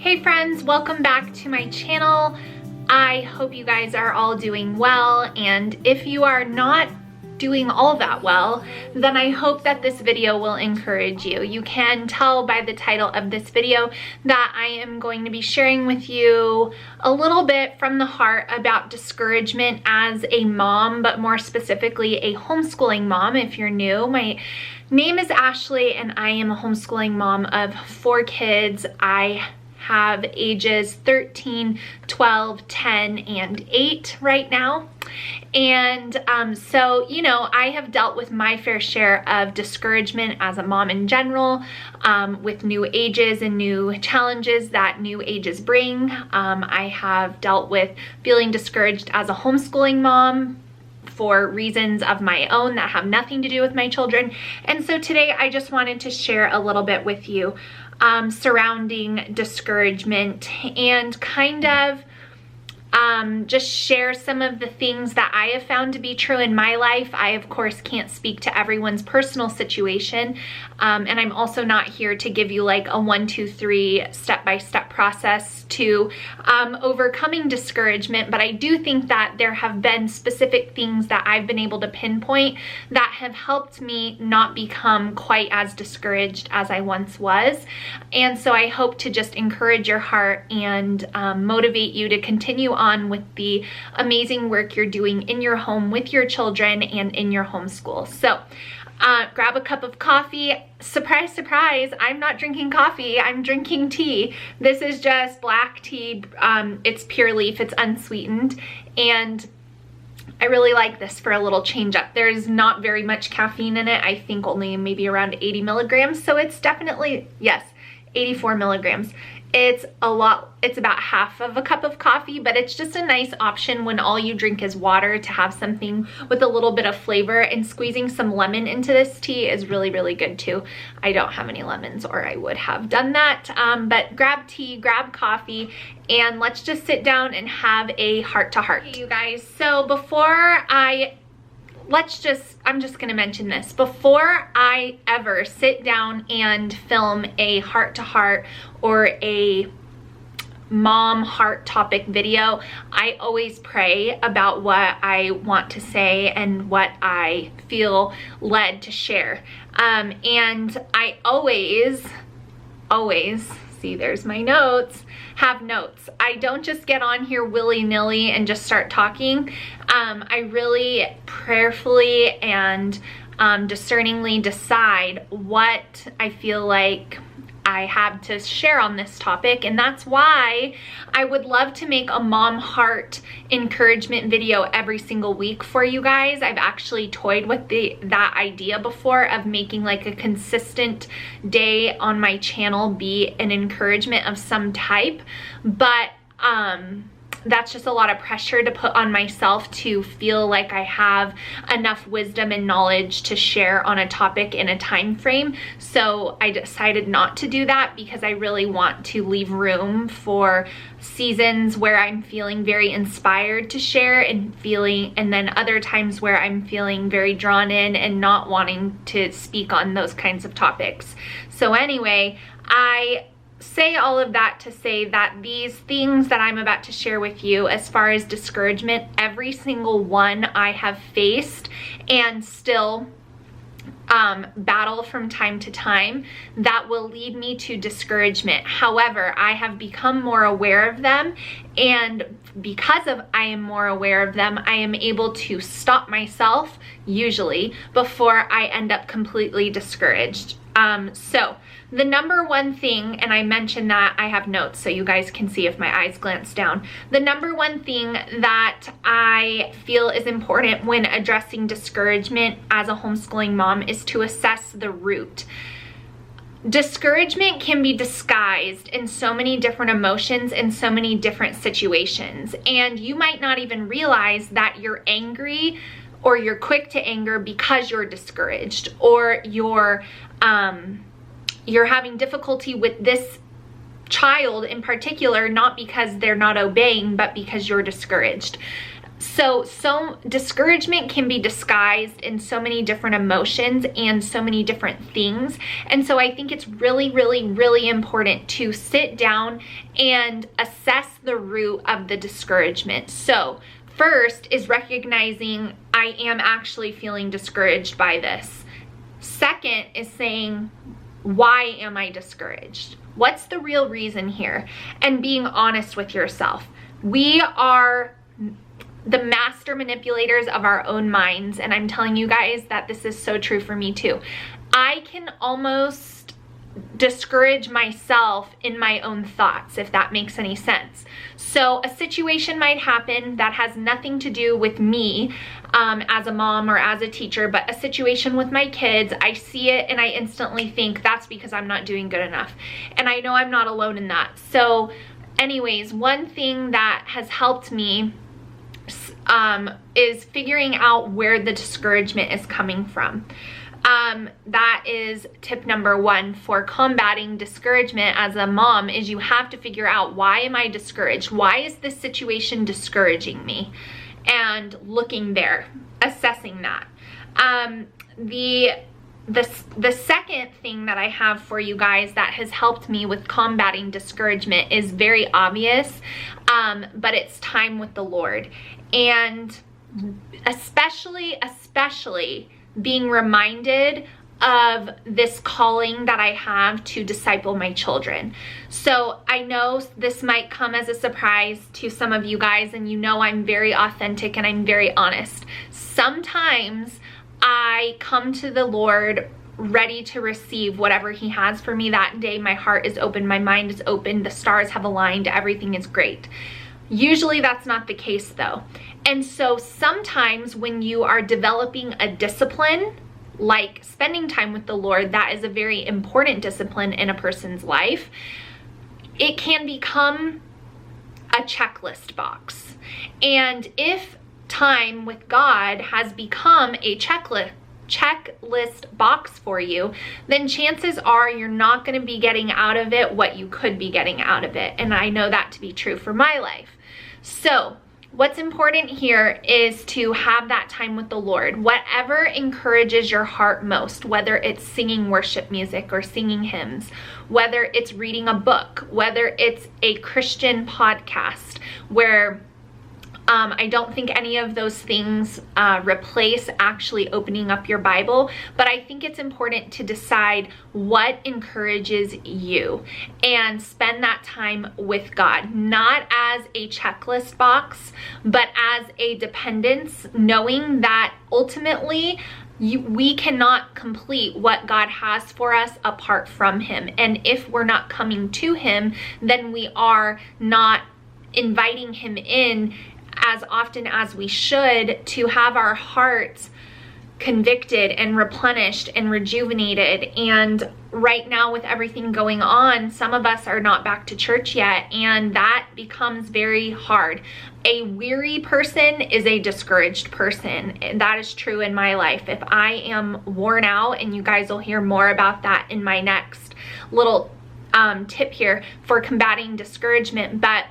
Hey friends, welcome back to my channel. I hope you guys are all doing well, and if you are not doing all that well, then I hope that this video will encourage you. You can tell by the title of this video that I am going to be sharing with you a little bit from the heart about discouragement as a mom, but more specifically a homeschooling mom. If you're new, my name is Ashlee and I am a homeschooling mom of 4 kids. I have ages 13, 12, 10, and 8 right now. And so, you know, I have dealt with my fair share of discouragement as a mom in general, with new ages and new challenges that new ages bring. I have dealt with feeling discouraged as a homeschooling mom for reasons of my own that have nothing to do with my children. And so today I just wanted to share a little bit with you surrounding discouragement and kind of just share some of the things that I have found to be true in my life. I, of course, can't speak to everyone's personal situation, and I'm also not here to give you like a 1, 2, 3 step-by-step process to overcoming discouragement, but I do think that there have been specific things that I've been able to pinpoint that have helped me not become quite as discouraged as I once was. And so I hope to just encourage your heart and motivate you to continue on with the amazing work you're doing in your home with your children and in your homeschool. So grab a cup of coffee. Surprise, surprise, I'm not drinking coffee, I'm drinking tea. This is just black tea. It's pure leaf, it's unsweetened, and I really like this for a little change up. There's not very much caffeine in it. I think only maybe around 80 milligrams. So it's definitely, yes, 84 milligrams. It's a lot, it's about half of a cup of coffee, but it's just a nice option when all you drink is water to have something with a little bit of flavor, and squeezing some lemon into this tea is really, really good too. I don't have any lemons or I would have done that, but grab tea, grab coffee, and let's just sit down and have a heart-to-heart. Hey, you guys, so before I'm just gonna mention this. Before I ever sit down and film a heart-to-heart or a mom heart topic video, I always pray about what I want to say and what I feel led to share. And I always, see, there's my notes, have notes. I don't just get on here willy-nilly and just start talking. I really prayerfully and discerningly decide what I feel like I have to share on this topic, and that's why I would love to make a mom heart encouragement video every single week for you guys. I've actually toyed with that idea before of making like a consistent day on my channel be an encouragement of some type, but that's just a lot of pressure to put on myself to feel like I have enough wisdom and knowledge to share on a topic in a time frame. So I decided not to do that because I really want to leave room for seasons where I'm feeling very inspired to share and then other times where I'm feeling very drawn in and not wanting to speak on those kinds of topics. So anyway, I say all of that to say that these things that I'm about to share with you as far as discouragement, every single one I have faced and still battle from time to time that will lead me to discouragement. However, I have become more aware of them, and because I am more aware of them, I am able to stop myself usually before I end up completely discouraged. So the number one thing, and I mentioned that I have notes so you guys can see if my eyes glance down. The number one thing that I feel is important when addressing discouragement as a homeschooling mom is to assess the root. Discouragement can be disguised in so many different emotions and so many different situations, and you might not even realize that you're angry or you're quick to anger because you're discouraged, or you're having difficulty with this child in particular, not because they're not obeying, but because you're discouraged. So discouragement can be disguised in so many different emotions and so many different things. And so I think it's really, really, really important to sit down and assess the root of the discouragement. So first is recognizing I am actually feeling discouraged by this. Second is saying, why am I discouraged? What's the real reason here? And being honest with yourself. We are the master manipulators of our own minds, and I'm telling you guys that this is so true for me too. I can almost discourage myself in my own thoughts, if that makes any sense. So a situation might happen that has nothing to do with me as a mom or as a teacher, but a situation with my kids, I see it and I instantly think that's because I'm not doing good enough. And I know I'm not alone in that. So anyways, one thing that has helped me is figuring out where the discouragement is coming from. That is tip number one for combating discouragement as a mom, is you have to figure out, why am I discouraged? Why is this situation discouraging me? And looking there, assessing that. The second thing that I have for you guys that has helped me with combating discouragement is very obvious, but it's time with the Lord. And especially being reminded of this calling that I have to disciple my children. So I know this might come as a surprise to some of you guys, and you know I'm very authentic and I'm very honest. Sometimes I come to the Lord ready to receive whatever He has for me that day. My heart is open, my mind is open, the stars have aligned, everything is great. Usually that's not the case though. And so sometimes when you are developing a discipline, like spending time with the Lord, that is a very important discipline in a person's life, it can become a checklist box. And if time with God has become a checklist box for you, then chances are you're not going to be getting out of it what you could be getting out of it. And I know that to be true for my life. So what's important here is to have that time with the Lord. Whatever encourages your heart most, whether it's singing worship music or singing hymns, whether it's reading a book, whether it's a Christian podcast, where I don't think any of those things replace actually opening up your Bible, but I think it's important to decide what encourages you and spend that time with God, not as a checklist box, but as a dependence, knowing that ultimately we cannot complete what God has for us apart from Him. And if we're not coming to Him, then we are not inviting Him in as often as we should to have our hearts convicted and replenished and rejuvenated. And right now with everything going on, some of us are not back to church yet, and that becomes very hard. A weary person is a discouraged person. That is true in my life. If I am worn out, and you guys will hear more about that in my next little tip here for combating discouragement, but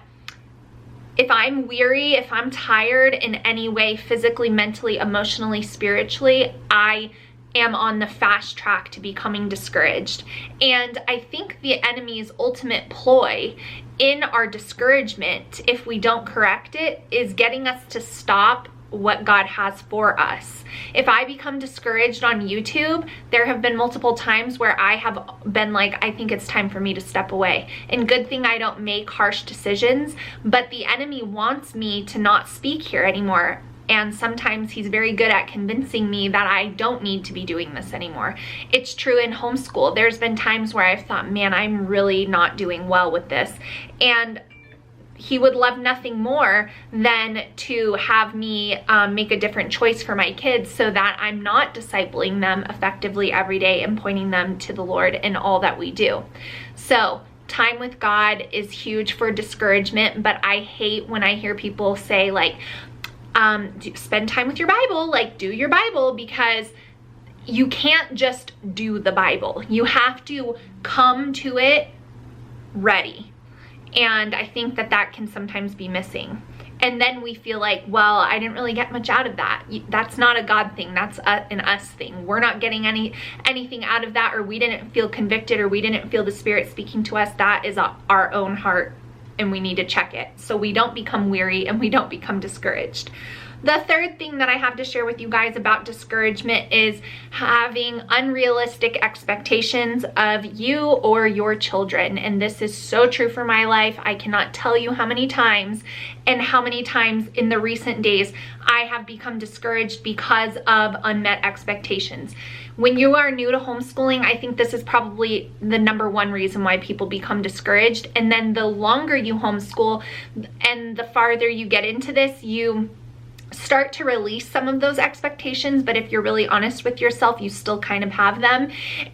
if I'm weary, if I'm tired in any way, physically, mentally, emotionally, spiritually, I am on the fast track to becoming discouraged. And I think the enemy's ultimate ploy in our discouragement, if we don't correct it, is getting us to stop what God has for us. If I become discouraged on YouTube, there have been multiple times where I have been like, I think it's time for me to step away. And good thing I don't make harsh decisions, but the enemy wants me to not speak here anymore. And sometimes he's very good at convincing me that I don't need to be doing this anymore. It's true in homeschool. There's been times where I've thought, man, I'm really not doing well with this. And he would love nothing more than to have me make a different choice for my kids so that I'm not discipling them effectively every day and pointing them to the Lord in all that we do. So time with God is huge for discouragement, but I hate when I hear people say like, spend time with your Bible, like do your Bible, because you can't just do the Bible. You have to come to it ready. And I think that that can sometimes be missing. And then we feel like, well, I didn't really get much out of that. That's not a God thing, that's an us thing. We're not getting anything out of that, or we didn't feel convicted, or we didn't feel the Spirit speaking to us. That is our own heart, and we need to check it so we don't become weary and we don't become discouraged. The third thing that I have to share with you guys about discouragement is having unrealistic expectations of you or your children. And this is so true for my life. I cannot tell you how many times in the recent days I have become discouraged because of unmet expectations. When you are new to homeschooling, I think this is probably the #1 reason why people become discouraged. And then the longer you homeschool and the farther you get into this, you start to release some of those expectations, but if you're really honest with yourself, you still kind of have them.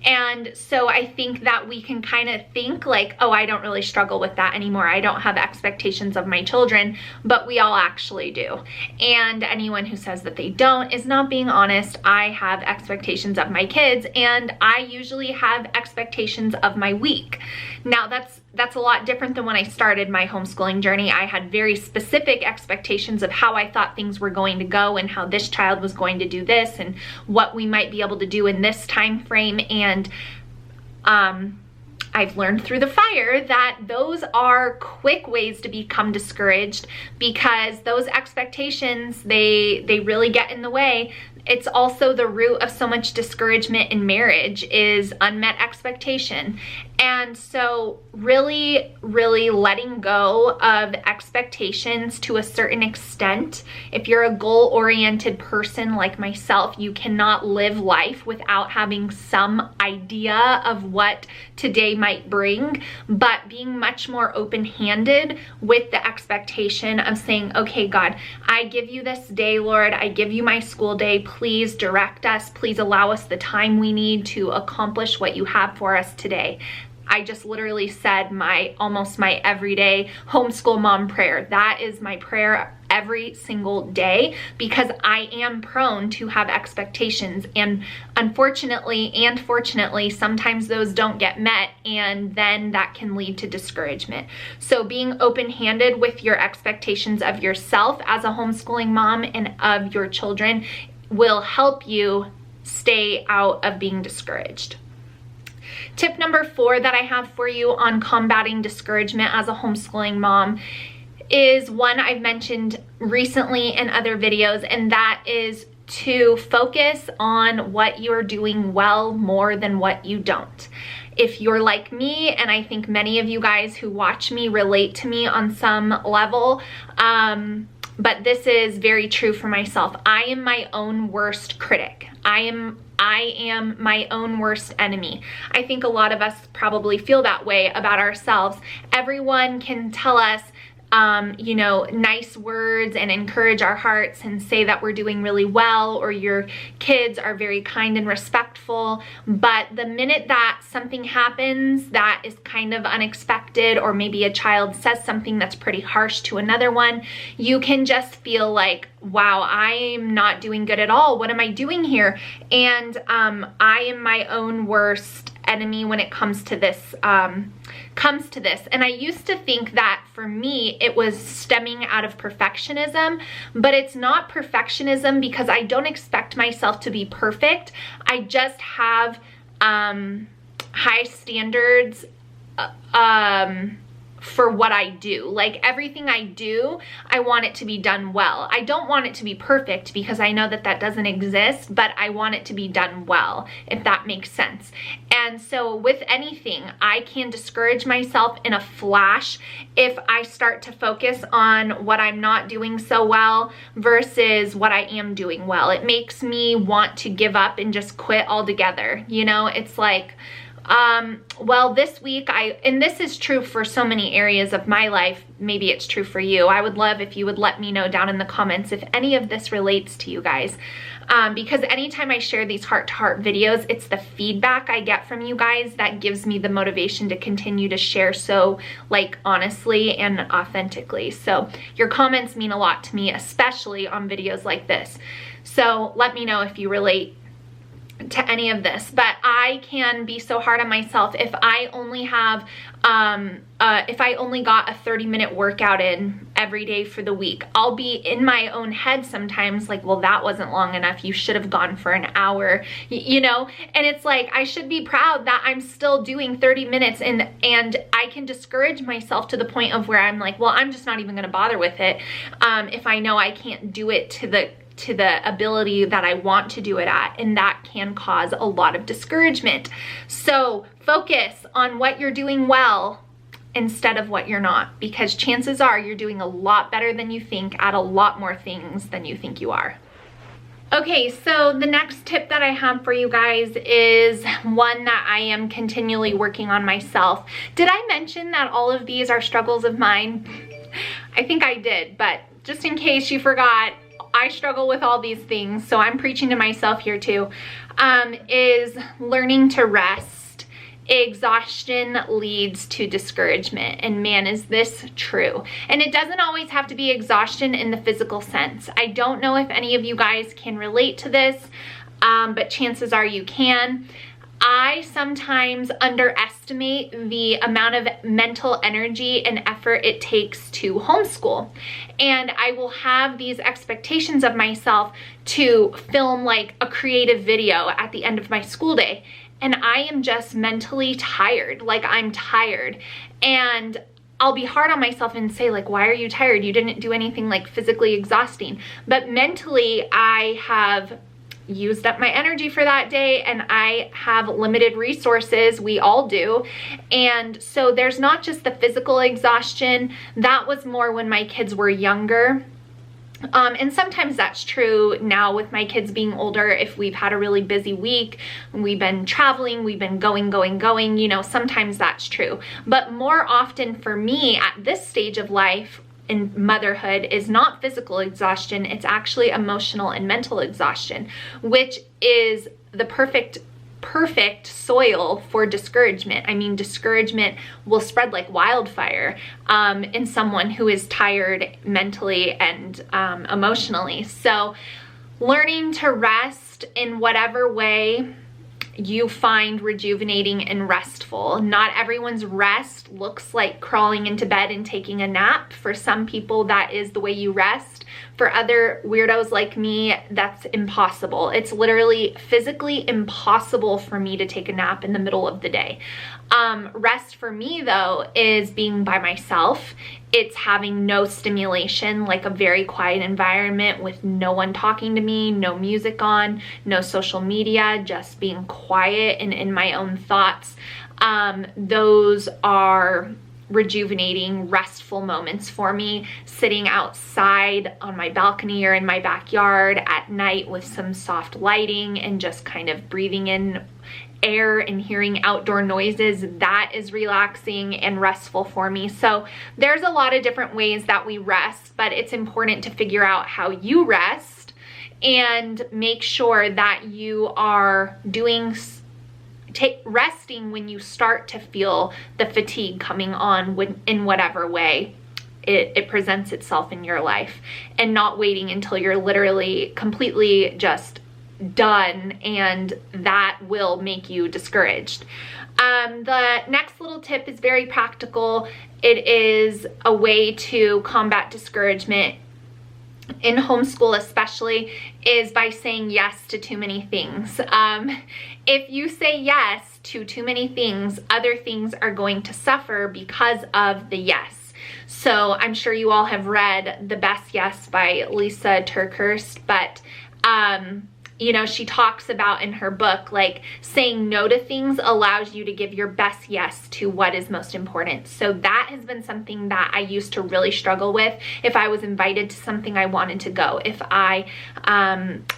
And so I think that we can kind of think like, oh, I don't really struggle with that anymore. I don't have expectations of my children, but we all actually do. And anyone who says that they don't is not being honest. I have expectations of my kids, and I usually have expectations of my week. Now that's a lot different than when I started my homeschooling journey. I had very specific expectations of how I thought things were going to go and how this child was going to do this and what we might be able to do in this time frame. And I've learned through the fire that those are quick ways to become discouraged, because those expectations, they really get in the way. It's also the root of so much discouragement in marriage, is unmet expectation. And so really letting go of expectations to a certain extent. If you're a goal-oriented person like myself, you cannot live life without having some idea of what today might bring, but being much more open-handed with the expectation of saying, okay, God, I give you this day, Lord. I give you my school day. Please direct us. Please allow us the time we need to accomplish what you have for us today. I just literally said almost my everyday homeschool mom prayer. That is my prayer every single day, because I am prone to have expectations, and unfortunately and fortunately sometimes those don't get met, and then that can lead to discouragement. So being open-handed with your expectations of yourself as a homeschooling mom and of your children will help you stay out of being discouraged. Tip #4 that I have for you on combating discouragement as a homeschooling mom is one I've mentioned recently in other videos, and that is to focus on what you're doing well more than what you don't. If you're like me, and I think many of you guys who watch me relate to me on some level, but this is very true for myself. I am my own worst critic. I am my own worst enemy. I think a lot of us probably feel that way about ourselves. Everyone can tell us, you know, nice words and encourage our hearts and say that we're doing really well, or your kids are very kind and respectful. But the minute that something happens that is kind of unexpected, or maybe a child says something that's pretty harsh to another one, you can just feel like, wow, I'm not doing good at all. What am I doing here? And I am my own worst enemy when it comes to this. And I used to think that for me it was stemming out of perfectionism, but it's not perfectionism, because I don't expect myself to be perfect. I just have high standards for what I do. Like everything I do, I want it to be done well. I don't want it to be perfect, because I know that that doesn't exist, but I want it to be done well, if that makes sense. And so with anything, I can discourage myself in a flash if I start to focus on what I'm not doing so well versus what I am doing well. It makes me want to give up and just quit altogether. You know, it's like, well, this week and this is true for so many areas of my life, maybe it's true for you. I would love if you would let me know down in the comments if any of this relates to you guys. Because anytime I share these heart-to-heart videos, it's the feedback I get from you guys that gives me the motivation to continue to share so, like, honestly and authentically. So your comments mean a lot to me, especially on videos like this. So let me know if you relate to any of this, but I can be so hard on myself if I only have if I only got a 30-minute workout in every day for the week. I'll be in my own head sometimes like, well, that wasn't long enough, you should have gone for an hour, you know. And it's like, I should be proud that I'm still doing 30 minutes, and I can discourage myself to the point of where I'm like, well, I'm just not even gonna bother with it if I know I can't do it to the ability that I want to do it at, and that can cause a lot of discouragement. So focus on what you're doing well instead of what you're not, because chances are you're doing a lot better than you think at a lot more things than you think you are. Okay, so the next tip that I have for you guys is one that I am continually working on myself. Did I mention that all of these are struggles of mine? I think I did, but just in case you forgot, I struggle with all these things, so I'm preaching to myself here too, is learning to rest. Exhaustion leads to discouragement, and man, is this true. And it doesn't always have to be exhaustion in the physical sense. I don't know if any of you guys can relate to this, but chances are you can. I sometimes underestimate the amount of mental energy and effort it takes to homeschool. And I will have these expectations of myself to film like a creative video at the end of my school day. And I am just mentally tired, like I'm tired. And I'll be hard on myself and say like, why are you tired? You didn't do anything like physically exhausting. But mentally, I have used up my energy for that day, and I have limited resources. We all do. And so there's not just the physical exhaustion. That was more when my kids were younger. And sometimes that's true now with my kids being older. If we've had a really busy week, we've been traveling, we've been going, you know, sometimes that's true. But more often for me at this stage of life in motherhood is not physical exhaustion, it's actually emotional and mental exhaustion, which is the perfect soil for discouragement. I mean, discouragement will spread like wildfire in someone who is tired mentally and emotionally. So learning to rest in whatever way you find rejuvenating and restful. Not everyone's rest looks like crawling into bed and taking a nap. For some people, that is the way you rest. For other weirdos like me, that's impossible. It's literally physically impossible for me to take a nap in the middle of the day. Rest for me though is being by myself. It's having no stimulation, like a very quiet environment with no one talking to me, no music on, no social media, just being quiet and in my own thoughts. Those are rejuvenating, restful moments for me. Sitting outside on my balcony or in my backyard at night with some soft lighting and just kind of breathing in air and hearing outdoor noises, that is relaxing and restful for me. So there's a lot of different ways that we rest, but it's important to figure out how you rest and make sure that you are resting when you start to feel the fatigue coming on in whatever way it presents itself in your life, and not waiting until you're literally completely just done, and that will make you discouraged. The next little tip is very practical. It is a way to combat discouragement in homeschool especially, is by saying yes to too many things. If you say yes to too many things, other things are going to suffer because of the yes. So I'm sure you all have read The Best Yes by Lisa TerKeurst, but you know, she talks about in her book, like, saying no to things allows you to give your best yes to what is most important. So that has been something that I used to really struggle with. If I was invited to something, I wanted to go. If I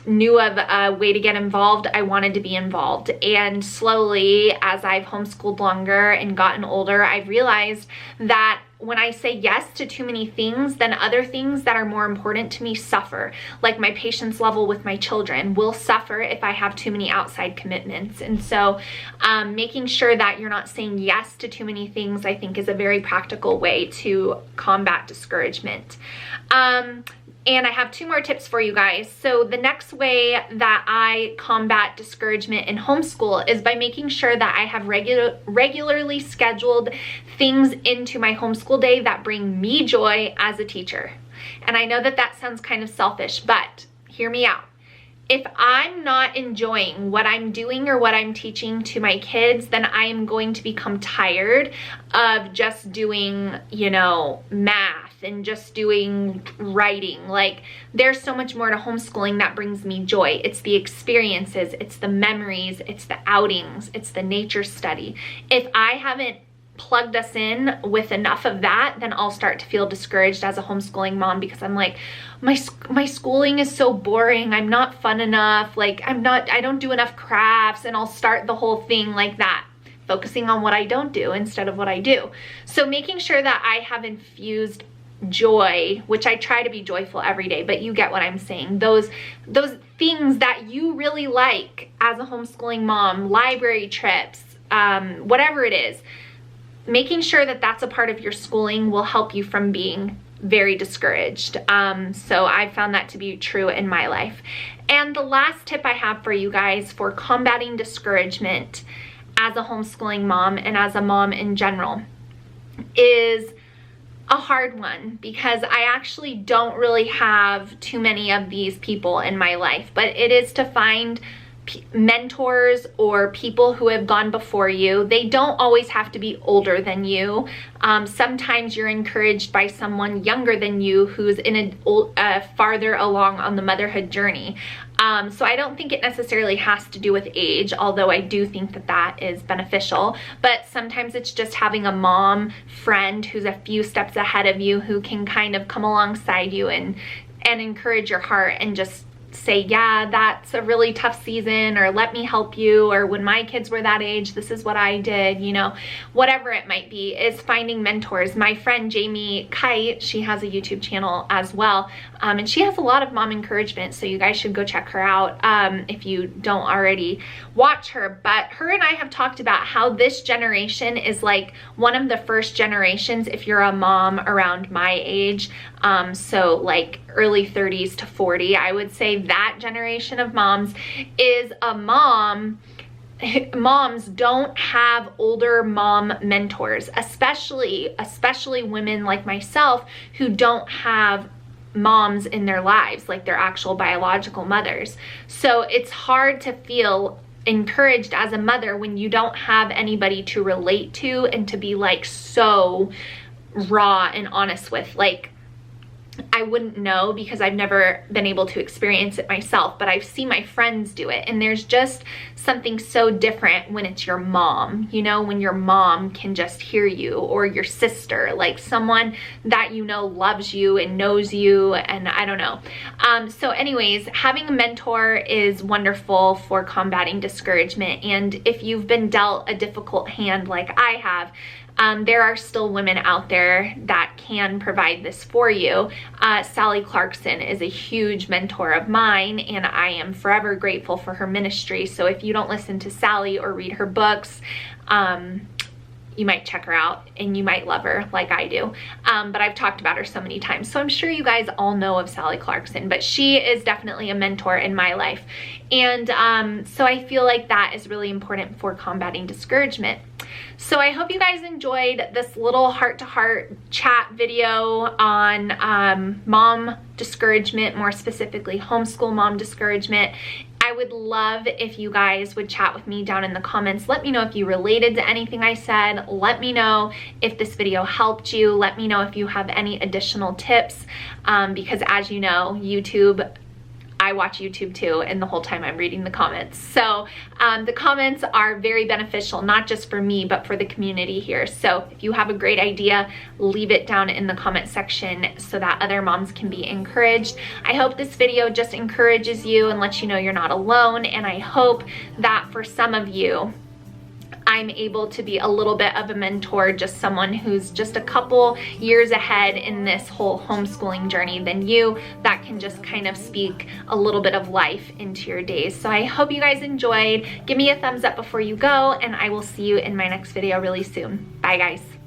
knew of a way to get involved, I wanted to be involved. And slowly, as I've homeschooled longer and gotten older, I've realized that when I say yes to too many things, then other things that are more important to me suffer. Like my patience level with my children will suffer if I have too many outside commitments. And so making sure that you're not saying yes to too many things, I think, is a very practical way to combat discouragement. And I have 2 more tips for you guys. So the next way that I combat discouragement in homeschool is by making sure that I have regularly scheduled things into my homeschool day that bring me joy as a teacher. And I know that that sounds kind of selfish, but hear me out. If I'm not enjoying what I'm doing or what I'm teaching to my kids, then I am going to become tired of just doing, you know, math and just doing writing. Like, there's so much more to homeschooling that brings me joy. It's the experiences, it's the memories, it's the outings, it's the nature study. If I haven't plugged us in with enough of that, then I'll start to feel discouraged as a homeschooling mom, because I'm like, my schooling is so boring. I'm not fun enough. Like, I don't do enough crafts, and I'll start the whole thing like that, focusing on what I don't do instead of what I do. So making sure that I have infused joy, which I try to be joyful every day, but you get what I'm saying. Those things that you really like as a homeschooling mom, library trips, whatever it is, making sure that that's a part of your schooling will help you from being very discouraged. So I found that to be true in my life. And the last tip I have for you guys for combating discouragement as a homeschooling mom and as a mom in general is a hard one, because I actually don't really have too many of these people in my life, but it is to find mentors or people who have gone before you. They don't always have to be older than you. Sometimes you're encouraged by someone younger than you who's in a farther along on the motherhood journey. So I don't think it necessarily has to do with age, although I do think that that is beneficial. But sometimes it's just having a mom friend who's a few steps ahead of you, who can kind of come alongside you and encourage your heart and just say, yeah, that's a really tough season, or let me help you, or when my kids were that age, this is what I did, you know, whatever it might be, is finding mentors. My friend Jamie Kite, she has a YouTube channel as well, and she has a lot of mom encouragement, so you guys should go check her out if you don't already watch her. But her and I have talked about how this generation is like one of the first generations, if you're a mom around my age, so like early 30s to 40, I would say that generation of moms is a mom. Moms don't have older mom mentors, especially women like myself who don't have moms in their lives, like their actual biological mothers. So it's hard to feel encouraged as a mother when you don't have anybody to relate to and to be like so raw and honest with. Like, I wouldn't know because I've never been able to experience it myself, but I've seen my friends do it, and there's just something so different when it's your mom, you know, when your mom can just hear you, or your sister, like someone that you know loves you and knows you, and I don't know. So anyways, having a mentor is wonderful for combating discouragement, and if you've been dealt a difficult hand like I have, there are still women out there that can provide this for you. Sally Clarkson is a huge mentor of mine, and I am forever grateful for her ministry. So if you don't listen to Sally or read her books, you might check her out and you might love her like I do. But I've talked about her so many times, so I'm sure you guys all know of Sally Clarkson, but she is definitely a mentor in my life. And so I feel like that is really important for combating discouragement. So I hope you guys enjoyed this little heart-to-heart chat video on mom discouragement, more specifically homeschool mom discouragement. I would love if you guys would chat with me down in the comments. Let me know if you related to anything I said. Let me know if this video helped you. Let me know if you have any additional tips, because as you know, I watch YouTube too, and the whole time I'm reading the comments. So the comments are very beneficial, not just for me, but for the community here. So if you have a great idea, leave it down in the comment section so that other moms can be encouraged. I hope this video just encourages you and lets you know you're not alone. And I hope that for some of you, I'm able to be a little bit of a mentor, just someone who's just a couple years ahead in this whole homeschooling journey than you, that can just kind of speak a little bit of life into your days. So I hope you guys enjoyed. Give me a thumbs up before you go, and I will see you in my next video really soon. Bye guys.